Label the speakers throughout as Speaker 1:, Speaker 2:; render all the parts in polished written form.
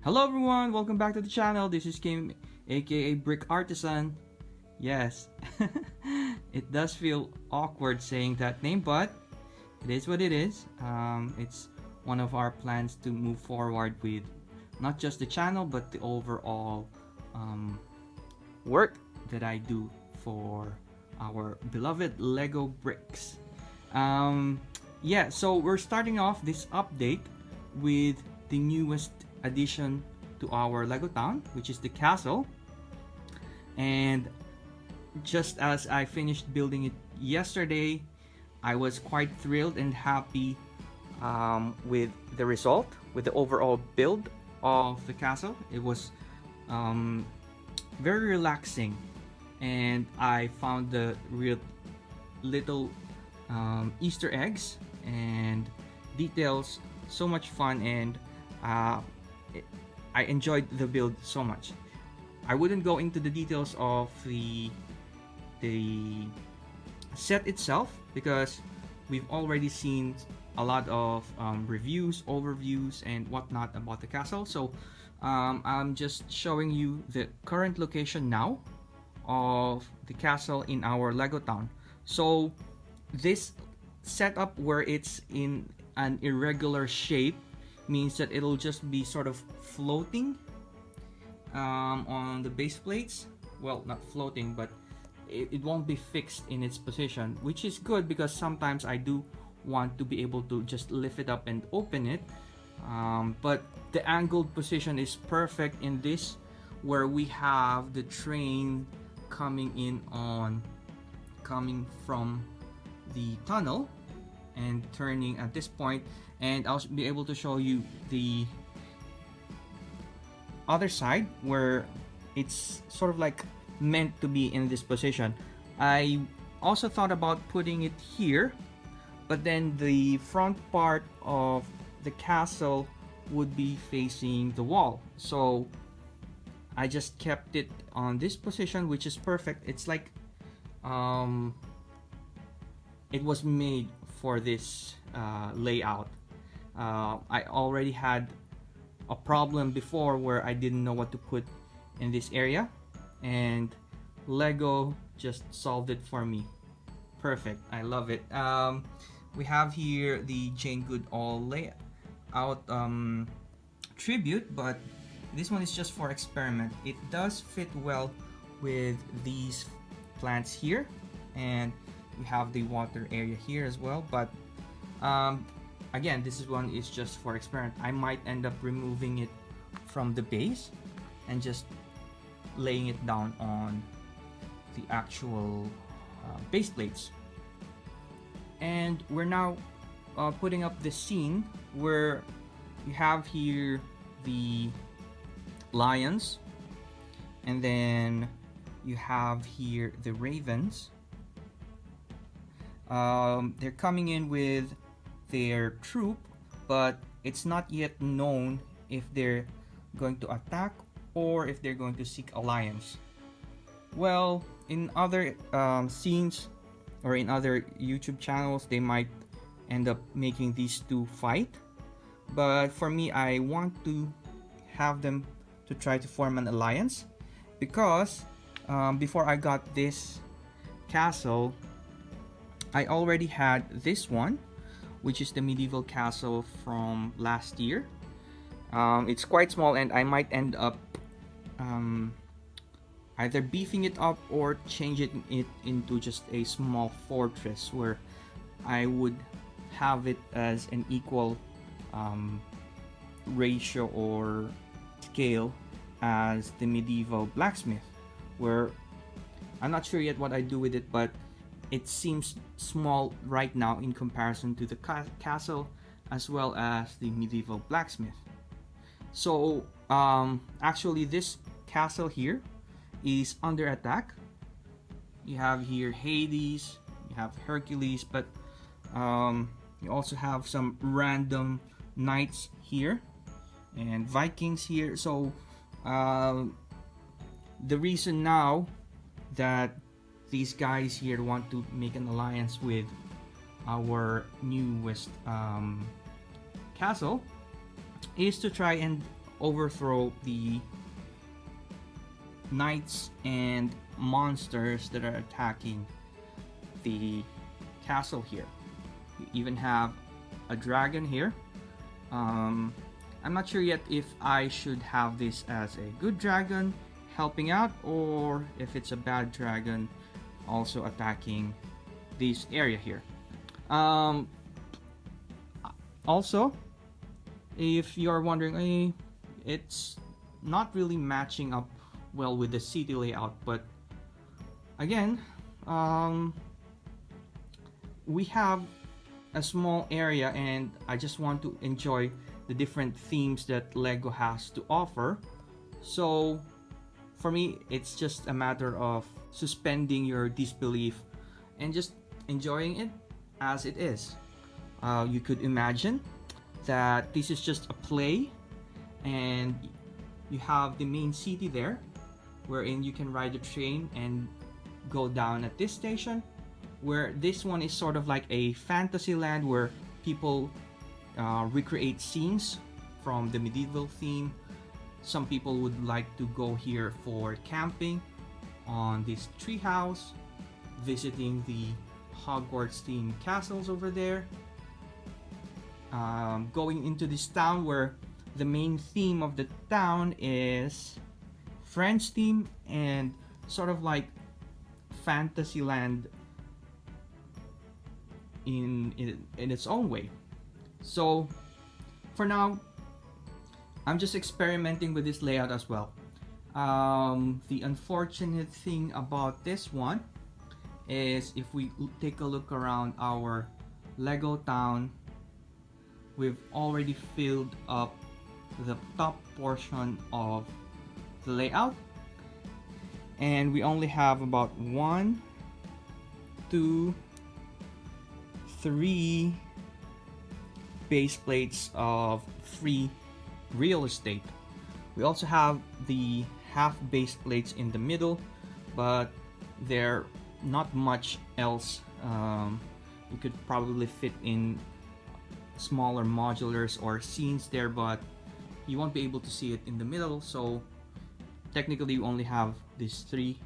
Speaker 1: Hello everyone, welcome back to the channel. This is Kim, aka Brick Artisan. Yes, it does feel awkward saying that name, but it is what it is. It's one of our plans to move forward with not just the channel, but the overall work that I do for our beloved Lego bricks. Yeah, so we're starting off this update with the newest addition to our Lego town, which is the castle. And just as I finished building it yesterday, I was quite thrilled and happy with the result, with the overall build of the castle. It was very relaxing, and I found the real little Easter eggs and details so much fun, and I enjoyed the build so much. I wouldn't go into the details of the set itself because we've already seen a lot of reviews, overviews, and whatnot about the castle. So I'm just showing you the current location now of the castle in our Lego town. So this setup where it's in an irregular shape means that it'll just be sort of floating on the base plates. Well, not floating, but it won't be fixed in its position, which is good because sometimes I do want to be able to just lift it up and open it. But the angled position is perfect in this, where we have the train coming from the tunnel and turning at this point, and I'll be able to show you the other side where it's sort of like meant to be in this position. I also thought about putting it here, but then the front part of the castle would be facing the wall, so I just kept it on this position, which is perfect. It's like it was made for this layout. I already had a problem before where I didn't know what to put in this area, and Lego just solved it for me. Perfect. I love it. We have here the Jane Goodall layout tribute, but this one is just for experiment. It does fit well with these plants here, and we have the water area here as well, but again, this one is just for experiment. I might end up removing it from the base and just laying it down on the actual base plates. And we're now putting up the scene where you have here the lions, and then you have here the ravens. They're coming in with their troop, but it's not yet known if they're going to attack or if they're going to seek alliance. Well, in other scenes or in other YouTube channels, they might end up making these two fight, but for me, I want to have them to try to form an alliance, because before I got this castle, I already had this one, which is the medieval castle from last year. It's quite small, and I might end up either beefing it up or changing it into just a small fortress where I would have it as an equal ratio or scale as the medieval blacksmith, where I'm not sure yet what I do with it, but it seems small right now in comparison to the castle as well as the medieval blacksmith. So actually this castle here is under attack. You have here Hades, you have Hercules, but you also have some random knights here and Vikings here. So the reason now that these guys here want to make an alliance with our newest castle is to try and overthrow the knights and monsters that are attacking the castle here. You even have a dragon here. I'm not sure yet if I should have this as a good dragon helping out, or if it's a bad dragon also attacking this area here. Also, if you're wondering, it's not really matching up well with the city layout, but again, we have a small area and I just want to enjoy the different themes that Lego has to offer. So for me, it's just a matter of suspending your disbelief and just enjoying it as it is. You could imagine that this is just a play and you have the main city there wherein you can ride the train and go down at this station, where this one is sort of like a fantasy land where people recreate scenes from the medieval theme. Some people would like to go here for camping on this treehouse, visiting the Hogwarts themed castles over there, going into this town where the main theme of the town is French theme and sort of like Fantasyland in its own way. So for now, I'm just experimenting with this layout as well. The unfortunate thing about this one is if we take a look around our Lego town, we've already filled up the top portion of the layout and we only have about 1, 2, 3 base plates of free real estate. We also have the half base plates in the middle, but they're not much else. You could probably fit in smaller modulars or scenes there, but you won't be able to see it in the middle, so technically you only have these 3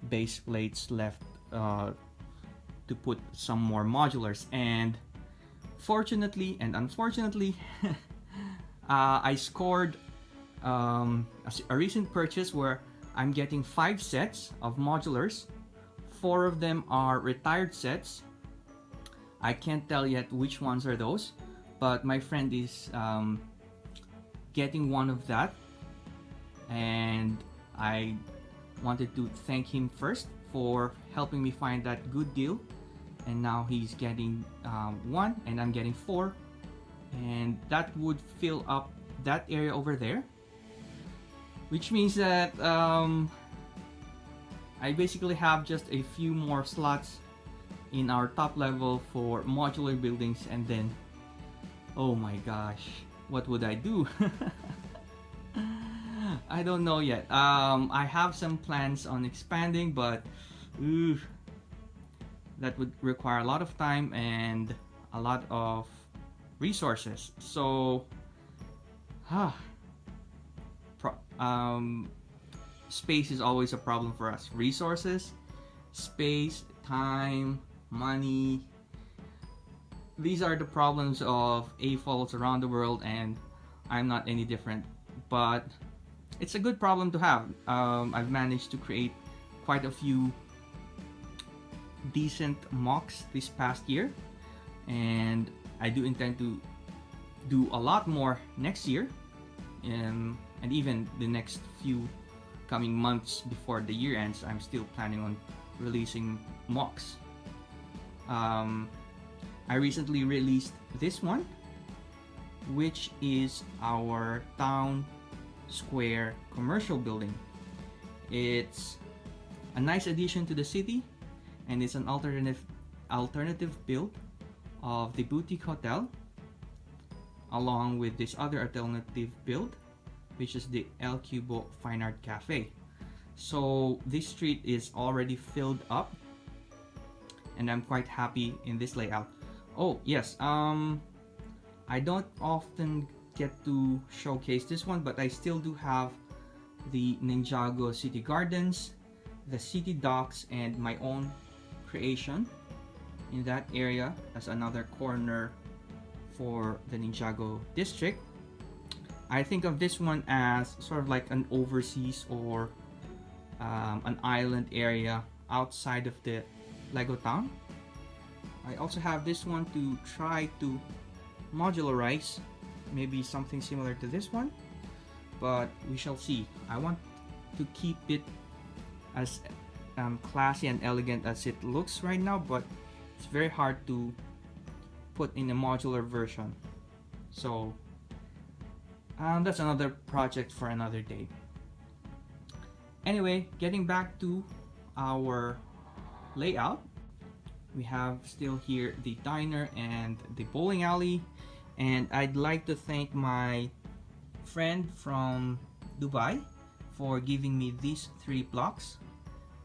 Speaker 1: base plates left to put some more modulars. And fortunately and unfortunately I scored a recent purchase where I'm getting 5 sets of modulars. 4 of them are retired sets. I can't tell yet which ones are those, but my friend is getting one of that, and I wanted to thank him first for helping me find that good deal. And now he's getting 1 and I'm getting 4, and that would fill up that area over there, which means that I basically have just a few more slots in our top level for modular buildings, and then oh my gosh, what would I do? I don't know yet. I have some plans on expanding, but that would require a lot of time and a lot of resources. So space is always a problem for us. Resources, space, time, money. These are the problems of AFOLs around the world, and I'm not any different. But it's a good problem to have. I've managed to create quite a few decent MOCs this past year, and I do intend to do a lot more next year, and even the next few coming months before the year ends. I'm still planning on releasing MOCs. I recently released this one, which is our town square commercial building. It's a nice addition to the city, and it's an alternative build of the boutique hotel, along with this other alternative build, which is the El Cubo Fine Art Cafe. So this street is already filled up, and I'm quite happy in this layout. Oh yes, I don't often get to showcase this one, but I still do have the Ninjago City Gardens, the City Docks, and my own creation in that area as another corner for the Ninjago district. I think of this one as sort of like an overseas or an island area outside of the Lego town. I also have this one to try to modularize, maybe something similar to this one, but we shall see. I want to keep it as classy and elegant as it looks right now, but it's very hard to put in a modular version. So that's another project for another day. Anyway, getting back to our layout, we have still here the diner and the bowling alley, and I'd like to thank my friend from Dubai for giving me these 3 blocks.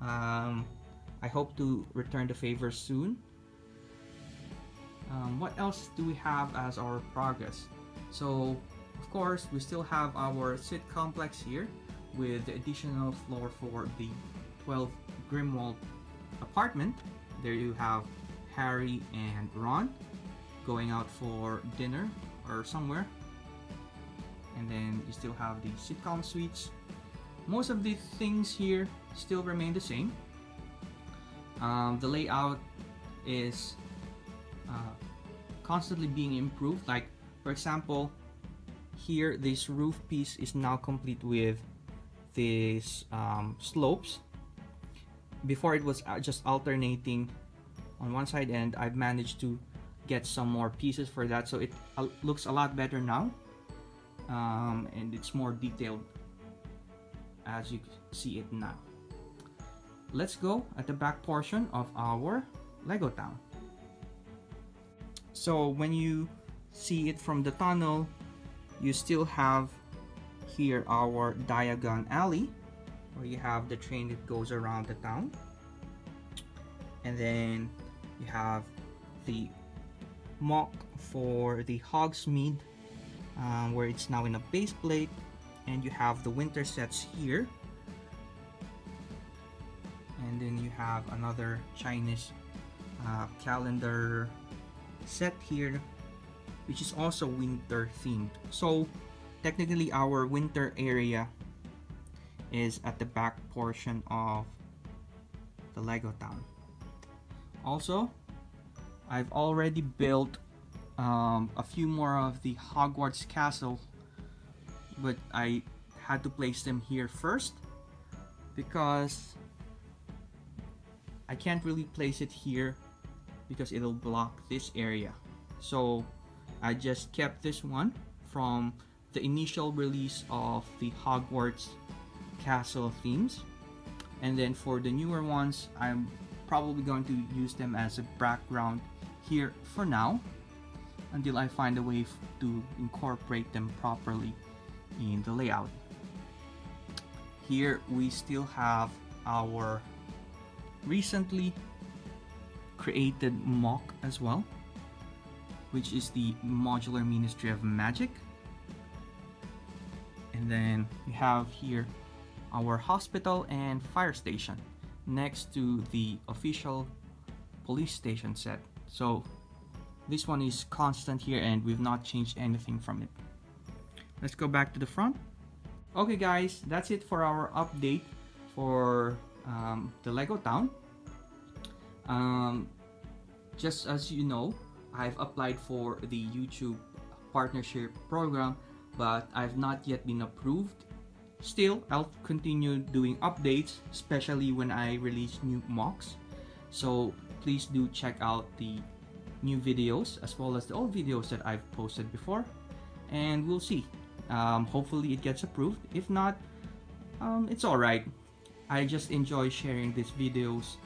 Speaker 1: I hope to return the favor soon. What else do we have as our progress? So of course we still have our sit complex here with the additional floor for the 12 Grimwald apartment. There you have Harry and Ron going out for dinner or somewhere, and then you still have the sitcom suites. Most of the things here still remain the same. The layout is constantly being improved. Like for example, here this roof piece is now complete with these slopes. Before it was just alternating on one side, and I've managed to get some more pieces for that, so it looks a lot better now, and it's more detailed as you see it now. Let's go at the back portion of our Lego town. So when you see it from the tunnel, you still have here our Diagon Alley, where you have the train that goes around the town, and then you have the MOC for the Hogsmeade, where it's now in a base plate, and you have the winter sets here, and then you have another Chinese calendar set here, which is also winter themed. So technically our winter area is at the back portion of the Lego town. Also, I've already built a few more of the Hogwarts castle, but I had to place them here first because I can't really place it here because it'll block this area. So I just kept this one from the initial release of the Hogwarts castle themes, and then for the newer ones I'm probably going to use them as a background here for now until I find a way to incorporate them properly in the layout. Here we still have our recently created MOC as well, which is the Modular Ministry of Magic. And then we have here our hospital and fire station next to the official police station set. So this one is constant here and we've not changed anything from it. Let's go back to the front. Okay guys, that's it for our update for the Lego town. Just as you know, I've applied for the YouTube partnership program, but I've not yet been approved. Still, I'll continue doing updates, especially when I release new MOCs. So please do check out the new videos as well as the old videos that I've posted before, and we'll see. Hopefully it gets approved. If not, it's alright. I just enjoy sharing these videos,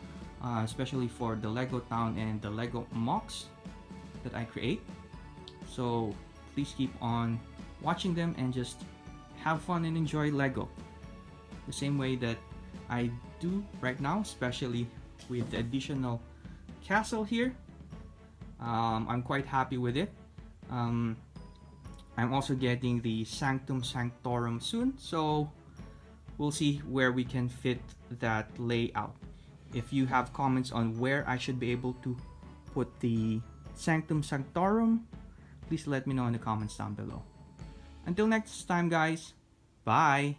Speaker 1: especially for the Lego town and the Lego MOCs that I create. So please keep on watching them and just have fun and enjoy Lego the same way that I do right now, especially with the additional castle here. I'm quite happy with it. I'm also getting the Sanctum Sanctorum soon, so we'll see where we can fit that layout. If you have comments on where I should be able to put the Sanctum Sanctorum, please let me know in the comments down below. Until next time, guys, bye!